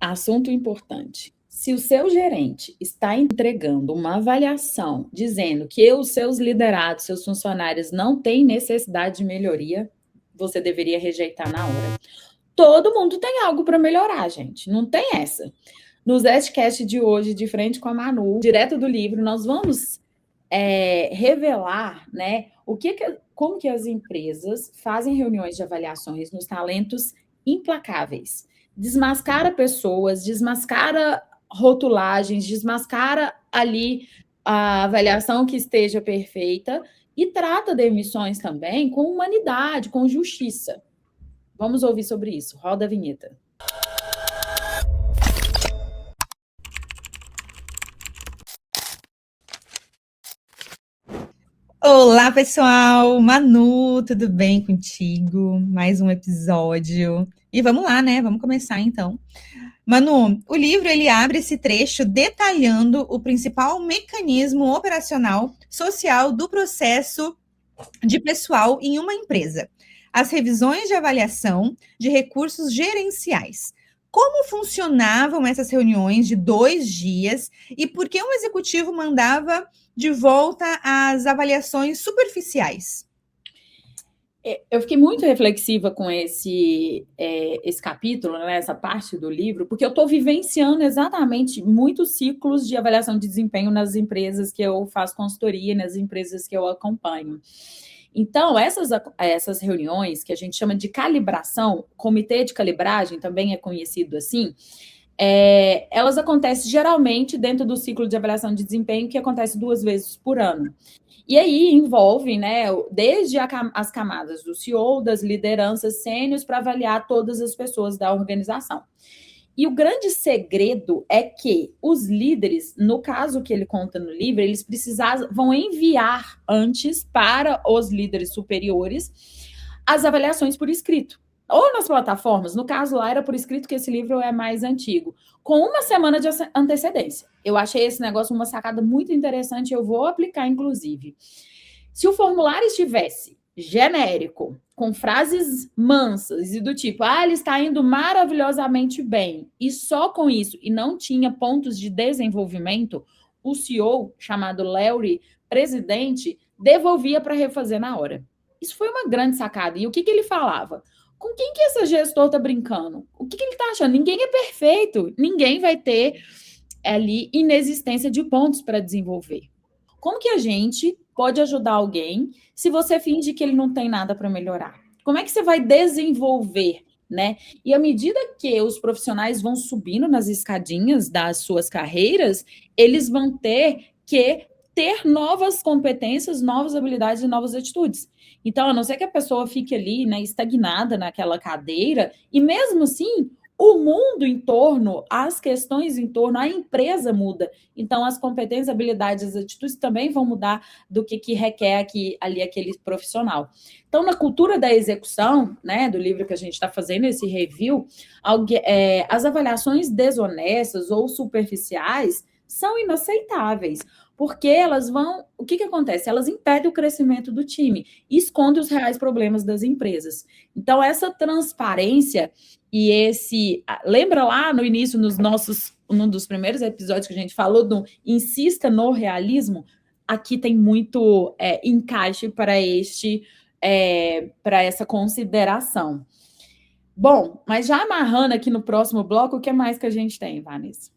Assunto importante. Se o seu gerente está entregando uma avaliação dizendo que os seus liderados, seus funcionários não têm necessidade de melhoria, você deveria rejeitar na hora. Todo mundo tem algo para melhorar, gente. Não tem essa. No Zestcast de hoje, de frente com a Manu, direto do livro, nós vamos revelar, né, como que as empresas fazem reuniões de avaliações nos talentos implacáveis. Desmascara pessoas, desmascara rotulagens, desmascara ali a avaliação que esteja perfeita e trata demissões também com humanidade, com justiça. Vamos ouvir sobre isso. Roda a vinheta. Olá, pessoal! Manu, tudo bem contigo? Mais um episódio. E vamos lá, né? Vamos começar, então. Manu, o livro, ele abre esse trecho detalhando o principal mecanismo operacional social do processo de pessoal em uma empresa. As revisões de avaliação de recursos gerenciais. Como funcionavam essas reuniões de 2 dias e por que um executivo mandava de volta às avaliações superficiais? Eu fiquei muito reflexiva com esse capítulo, né, essa parte do livro, porque eu estou vivenciando exatamente muitos ciclos de avaliação de desempenho nas empresas que eu faço consultoria, nas empresas que eu acompanho. Então, essas reuniões, que a gente chama de calibração, comitê de calibragem, também é conhecido assim, elas acontecem geralmente dentro do ciclo de avaliação de desempenho, que acontece 2 vezes por ano. E aí envolve, né, desde as camadas do CEO, das lideranças sêniores, para avaliar todas as pessoas da organização. E o grande segredo é que os líderes, no caso que ele conta no livro, eles vão enviar antes para os líderes superiores as avaliações por escrito. Ou nas plataformas, no caso lá era por escrito, que esse livro é mais antigo, com 1 semana de antecedência. Eu achei esse negócio uma sacada muito interessante, eu vou aplicar, inclusive. Se o formulário estivesse genérico, com frases mansas e do tipo, ele está indo maravilhosamente bem, e só com isso, e não tinha pontos de desenvolvimento, o CEO, chamado Larry, presidente, devolvia para refazer na hora. Isso foi uma grande sacada. E o que ele falava? Com quem que esse gestor está brincando? O que ele está achando? Ninguém é perfeito. Ninguém vai ter ali inexistência de pontos para desenvolver. Como que a gente pode ajudar alguém se você finge que ele não tem nada para melhorar? Como é que você vai desenvolver, né? E à medida que os profissionais vão subindo nas escadinhas das suas carreiras, eles vão ter que ter novas competências, novas habilidades e novas atitudes. Então, a não ser que a pessoa fique ali, né, estagnada naquela cadeira, e mesmo assim, o mundo em torno, as questões em torno, a empresa muda. Então, as competências, habilidades, as atitudes também vão mudar do que requer ali aquele profissional. Então, na cultura da execução, né, do livro que a gente está fazendo, esse review, as avaliações desonestas ou superficiais são inaceitáveis, porque elas vão... O que acontece? Elas impedem o crescimento do time e escondem os reais problemas das empresas. Então, essa transparência e esse... Lembra lá no início, num dos primeiros episódios que a gente falou do insista no realismo? Aqui tem muito encaixe para essa consideração. Bom, mas já amarrando aqui no próximo bloco, o que mais que a gente tem, Vanessa?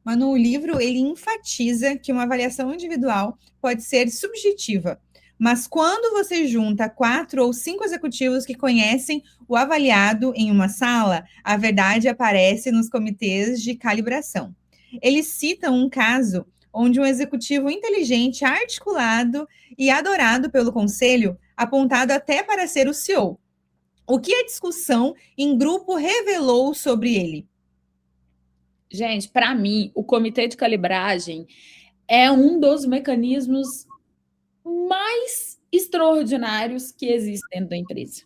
Manu, o livro, ele enfatiza que uma avaliação individual pode ser subjetiva, mas quando você junta 4 ou 5 executivos que conhecem o avaliado em uma sala, a verdade aparece nos comitês de calibração. Eles citam um caso onde um executivo inteligente, articulado e adorado pelo conselho, apontado até para ser o CEO. O que a discussão em grupo revelou sobre ele? Gente, para mim, o comitê de calibragem é um dos mecanismos mais extraordinários que existem dentro da empresa.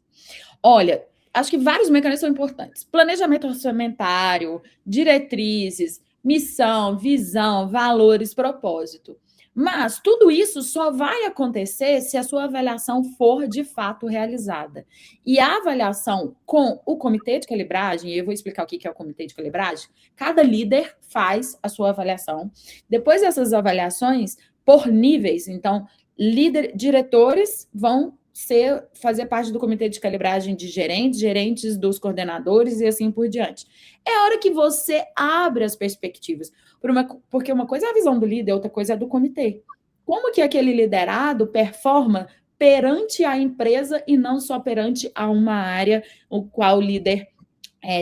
Olha, acho que vários mecanismos são importantes. Planejamento orçamentário, diretrizes, missão, visão, valores, propósito. Mas tudo isso só vai acontecer se a sua avaliação for de fato realizada. E a avaliação com o comitê de calibragem, e eu vou explicar o que é o comitê de calibragem, cada líder faz a sua avaliação. Depois dessas avaliações, por níveis, então, diretores vão fazer parte do comitê de calibragem de gerentes, gerentes dos coordenadores e assim por diante. É a hora que você abre as perspectivas, porque uma coisa é a visão do líder, outra coisa é do comitê. Como que aquele liderado performa perante a empresa e não só perante a uma área o qual o líder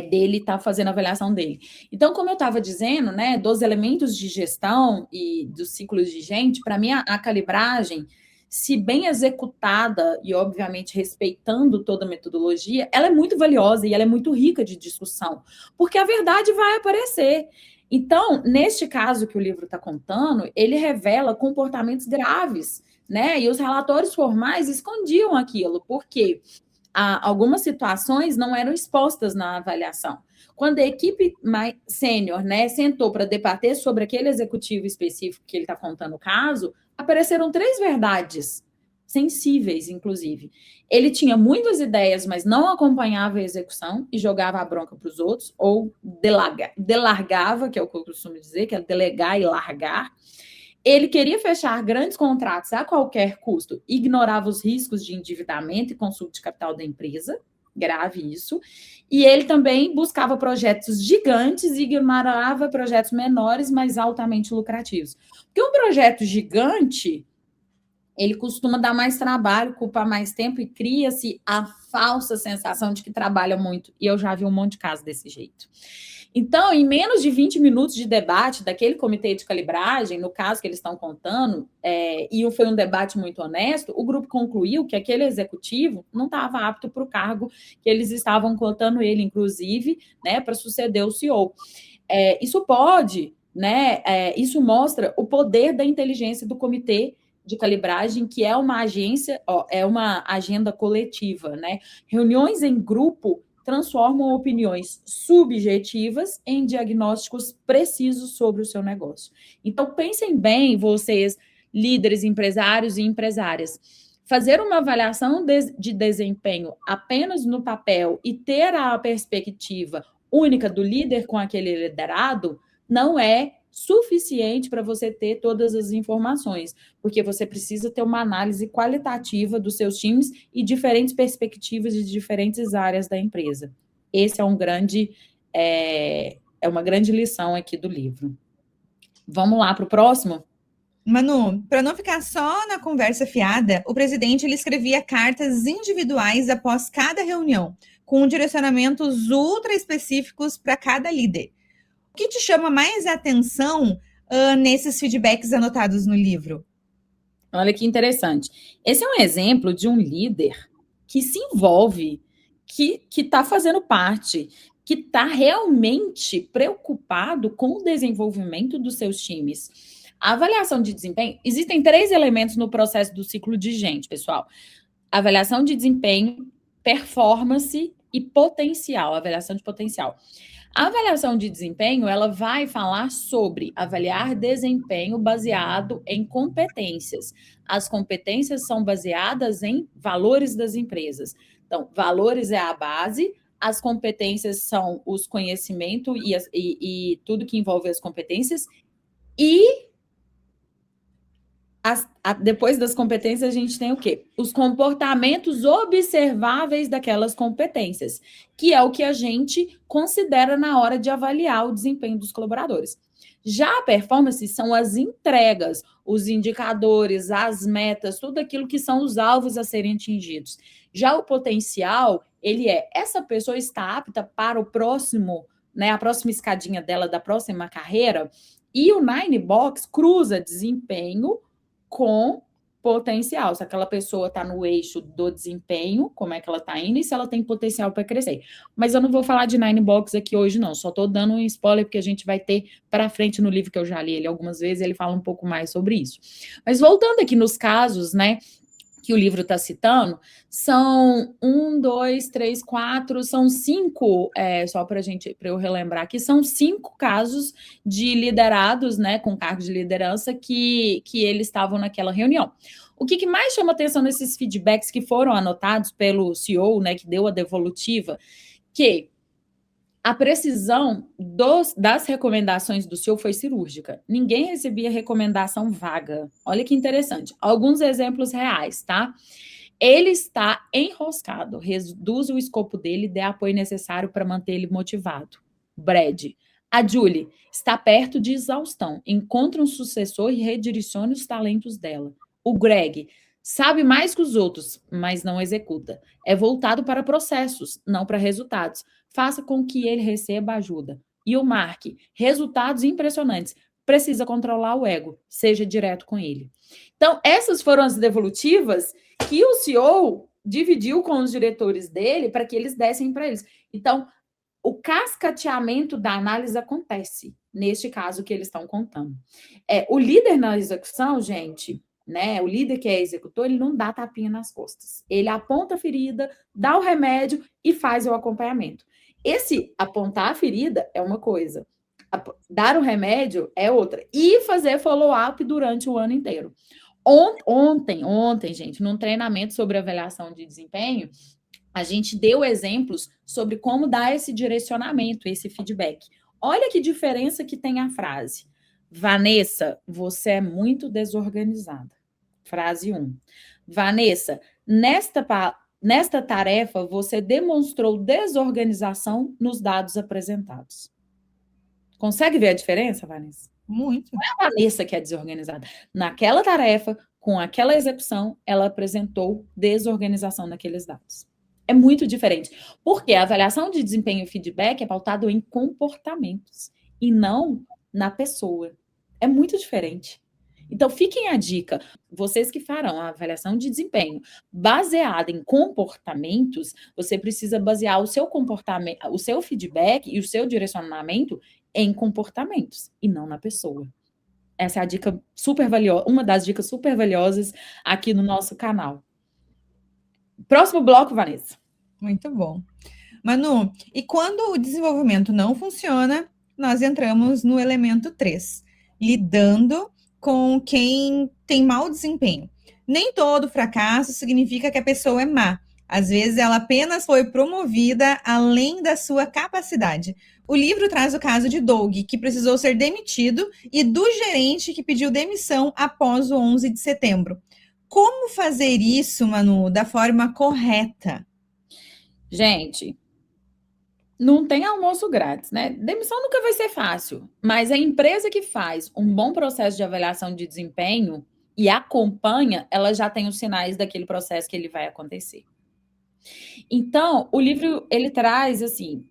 dele está fazendo a avaliação dele. Então, como eu estava dizendo, né, dos elementos de gestão e dos ciclos de gente, para mim a calibragem, se bem executada e, obviamente, respeitando toda a metodologia, ela é muito valiosa e ela é muito rica de discussão, porque a verdade vai aparecer. Então, neste caso que o livro está contando, ele revela comportamentos graves, né? E os relatórios formais escondiam aquilo, porque algumas situações não eram expostas na avaliação. Quando a equipe mais sênior, né, sentou para debater sobre aquele executivo específico que ele está contando o caso, apareceram 3 verdades, sensíveis, inclusive. Ele tinha muitas ideias, mas não acompanhava a execução e jogava a bronca para os outros, ou delargava, que é o que eu costumo dizer, que é delegar e largar. Ele queria fechar grandes contratos a qualquer custo, ignorava os riscos de endividamento e consumo de capital da empresa, grave isso, e ele também buscava projetos gigantes e ignorava projetos menores, mas altamente lucrativos. Porque um projeto gigante, ele costuma dar mais trabalho, ocupar mais tempo e cria-se a falsa sensação de que trabalha muito, e eu já vi um monte de casos desse jeito. Então, em menos de 20 minutos de debate daquele comitê de calibragem, no caso que eles estão contando, e foi um debate muito honesto, o grupo concluiu que aquele executivo não estava apto para o cargo que eles estavam cotando ele, inclusive, né, para suceder o CEO. Isso pode, né, isso mostra o poder da inteligência do comitê de calibragem, que é uma agência, é uma agenda coletiva, né? Reuniões em grupo transformam opiniões subjetivas em diagnósticos precisos sobre o seu negócio. Então, pensem bem, vocês, líderes, empresários e empresárias, fazer uma avaliação de desempenho apenas no papel e ter a perspectiva única do líder com aquele liderado não é suficiente para você ter todas as informações, porque você precisa ter uma análise qualitativa dos seus times e diferentes perspectivas de diferentes áreas da empresa. Esse é uma grande lição aqui do livro. Vamos lá para o próximo? Manu, para não ficar só na conversa fiada, o presidente ele escrevia cartas individuais após cada reunião, com direcionamentos ultra específicos para cada líder. O que te chama mais atenção nesses feedbacks anotados no livro? Olha que interessante. Esse é um exemplo de um líder que se envolve, que está fazendo parte, que está realmente preocupado com o desenvolvimento dos seus times. A avaliação de desempenho, existem 3 elementos no processo do ciclo de gente, pessoal. Avaliação de desempenho, performance e potencial, avaliação de potencial. A avaliação de desempenho, ela vai falar sobre avaliar desempenho baseado em competências. As competências são baseadas em valores das empresas. Então, valores é a base, as competências são os conhecimentos e tudo que envolve as competências. E depois das competências, a gente tem o quê? Os comportamentos observáveis daquelas competências, que é o que a gente considera na hora de avaliar o desempenho dos colaboradores. Já a performance são as entregas, os indicadores, as metas, tudo aquilo que são os alvos a serem atingidos. Já o potencial, essa pessoa está apta para o próximo, né, a próxima escadinha dela, da próxima carreira, e o Nine Box cruza desempenho com potencial, se aquela pessoa está no eixo do desempenho, como é que ela está indo, e se ela tem potencial para crescer. Mas eu não vou falar de Nine Box aqui hoje, não, só estou dando um spoiler, porque a gente vai ter para frente no livro que eu já li ele algumas vezes, ele fala um pouco mais sobre isso. Mas voltando aqui nos casos, né, que o livro está citando, são 1, 2, 3, 4, são 5, só para eu relembrar aqui, são 5 casos de liderados, né, com cargos de liderança que eles estavam naquela reunião. O que mais chama atenção nesses feedbacks que foram anotados pelo CEO, né, que deu a devolutiva, que a precisão das recomendações do CEO foi cirúrgica. Ninguém recebia recomendação vaga. Olha que interessante. Alguns exemplos reais, tá? Ele está enroscado, reduz o escopo dele e dê apoio necessário para manter ele motivado. Brad. A Julie está perto de exaustão. Encontra um sucessor e redirecione os talentos dela. O Greg sabe mais que os outros, mas não executa. É voltado para processos, não para resultados. Faça com que ele receba ajuda. E o Mark, resultados impressionantes. Precisa controlar o ego. Seja direto com ele. Então, essas foram as devolutivas que o CEO dividiu com os diretores dele para que eles dessem para eles. Então, o cascateamento da análise acontece neste caso que eles estão contando. O líder na execução, gente, né? O líder que é executor, ele não dá tapinha nas costas. Ele aponta a ferida, dá o remédio e faz o acompanhamento. Esse apontar a ferida é uma coisa, dar o remédio é outra. E fazer follow-up durante o ano inteiro. Ontem, gente, num treinamento sobre avaliação de desempenho, a gente deu exemplos sobre como dar esse direcionamento, esse feedback. Olha que diferença que tem a frase. Vanessa, você é muito desorganizada. Frase 1. Vanessa, nesta tarefa, você demonstrou desorganização nos dados apresentados. Consegue ver a diferença, Vanessa? Muito. Não é a Vanessa que é desorganizada. Naquela tarefa, com aquela execução, ela apresentou desorganização naqueles dados. É muito diferente. Porque a avaliação de desempenho e feedback é pautado em comportamentos e não na pessoa. É muito diferente. Então, fiquem a dica. Vocês que farão a avaliação de desempenho baseada em comportamentos, você precisa basear o seu comportamento, o seu feedback e o seu direcionamento em comportamentos e não na pessoa. Essa é a dica super valiosa, uma das dicas super valiosas aqui no nosso canal. Próximo bloco, Vanessa. Muito bom. Manu, e quando o desenvolvimento não funciona, nós entramos no elemento 3, lidando com quem tem mau desempenho. Nem todo fracasso significa que a pessoa é má. Às vezes ela apenas foi promovida além da sua capacidade. O livro traz o caso de Doug, que precisou ser demitido, e do gerente que pediu demissão após o 11 de setembro. Como fazer isso, Manu, da forma correta? Gente, não tem almoço grátis, né? Demissão nunca vai ser fácil, mas a empresa que faz um bom processo de avaliação de desempenho e acompanha, ela já tem os sinais daquele processo que ele vai acontecer. Então, o livro, ele traz, assim,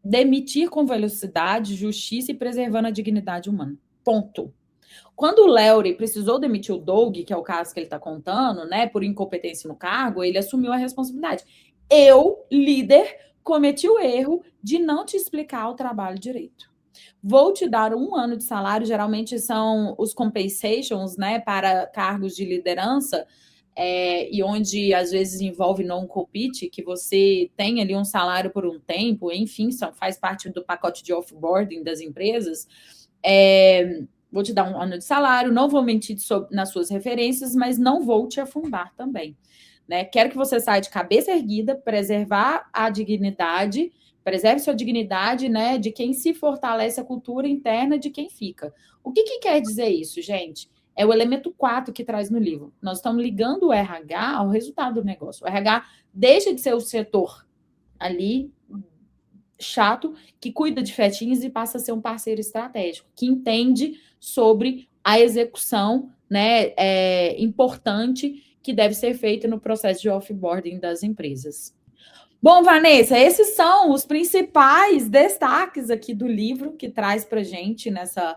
demitir com velocidade, justiça e preservando a dignidade humana. Ponto. Quando o Leury precisou demitir o Doug, que é o caso que ele está contando, né, por incompetência no cargo, ele assumiu a responsabilidade. Eu, líder, cometi o erro de não te explicar o trabalho direito. Vou te dar 1 ano de salário, geralmente são os compensations, né, para cargos de liderança, e onde às vezes envolve non-compete, que você tem ali um salário por um tempo, enfim, faz parte do pacote de offboarding das empresas. Vou te dar 1 ano de salário, não vou mentir nas suas referências, mas não vou te afundar também. Né? Quero que você saia de cabeça erguida, preservar a dignidade, preserve sua dignidade, né, de quem se fortalece a cultura interna de quem fica. O que quer dizer isso, gente? É o elemento 4 que traz no livro. Nós estamos ligando o RH ao resultado do negócio. O RH deixa de ser o setor ali chato, que cuida de fetinhos e passa a ser um parceiro estratégico, que entende sobre a execução, né, importante que deve ser feita no processo de offboarding das empresas. Bom, Vanessa, esses são os principais destaques aqui do livro que traz para a gente nessa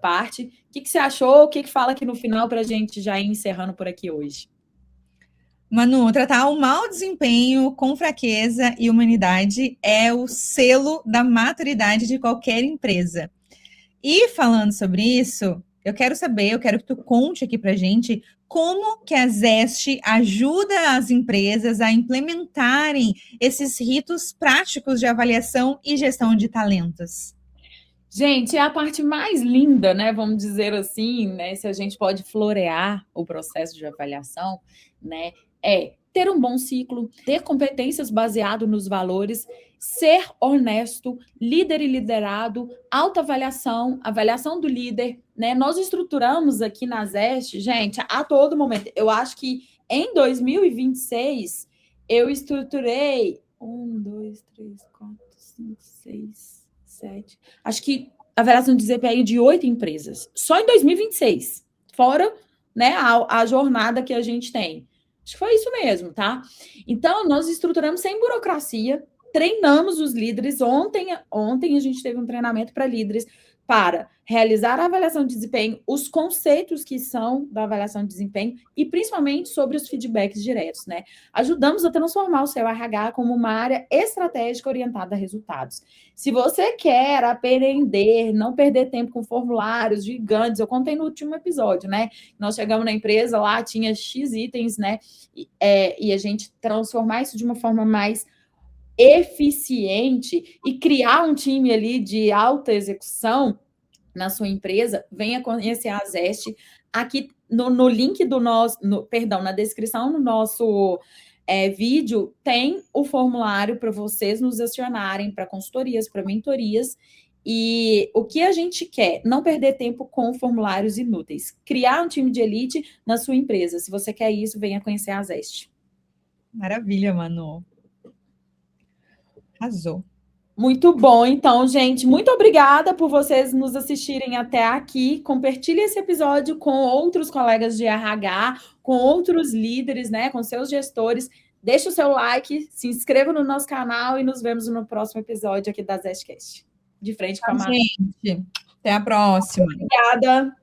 parte. O que você achou? O que fala aqui no final para a gente já ir encerrando por aqui hoje? Manu, tratar o mau desempenho com franqueza e humanidade é o selo da maturidade de qualquer empresa. E falando sobre isso, eu quero que tu conte aqui pra gente como que a Zeste ajuda as empresas a implementarem esses ritos práticos de avaliação e gestão de talentos? Gente, é a parte mais linda, né? Vamos dizer assim, né? Se a gente pode florear o processo de avaliação, né? É ter um bom ciclo, ter competências baseado nos valores, ser honesto, líder e liderado, autoavaliação, avaliação do líder, né? Nós estruturamos aqui na Zeste, gente, a todo momento. Eu acho que em 2026 eu estruturei 7. Acho que avaliação de desempenho de 8 empresas. Só em 2026. Fora, né, a jornada que a gente tem. Acho que foi isso mesmo, tá? Então, nós estruturamos sem burocracia, treinamos os líderes. Ontem a gente teve um treinamento para líderes para realizar a avaliação de desempenho, os conceitos que são da avaliação de desempenho e principalmente sobre os feedbacks diretos, né? Ajudamos a transformar o seu RH como uma área estratégica orientada a resultados. Se você quer aprender, não perder tempo com formulários gigantes, eu contei no último episódio, né? Nós chegamos na empresa, lá tinha X itens, né? E a gente transformar isso de uma forma mais eficiente e criar um time ali de alta execução na sua empresa, venha conhecer a Zeste. Aqui no link do nosso, na descrição do nosso vídeo, tem o formulário para vocês nos acionarem para consultorias, para mentorias. E o que a gente quer? Não perder tempo com formulários inúteis. Criar um time de elite na sua empresa. Se você quer isso, venha conhecer a Zeste. Maravilha, Manu. Arrasou. Muito bom, então, gente, muito obrigada por vocês nos assistirem até aqui. Compartilhe esse episódio com outros colegas de RH, com outros líderes, né, com seus gestores. Deixe o seu like, se inscreva no nosso canal e nos vemos no próximo episódio aqui da Zestcast. De frente com a Manu. Gente, até a próxima. Obrigada.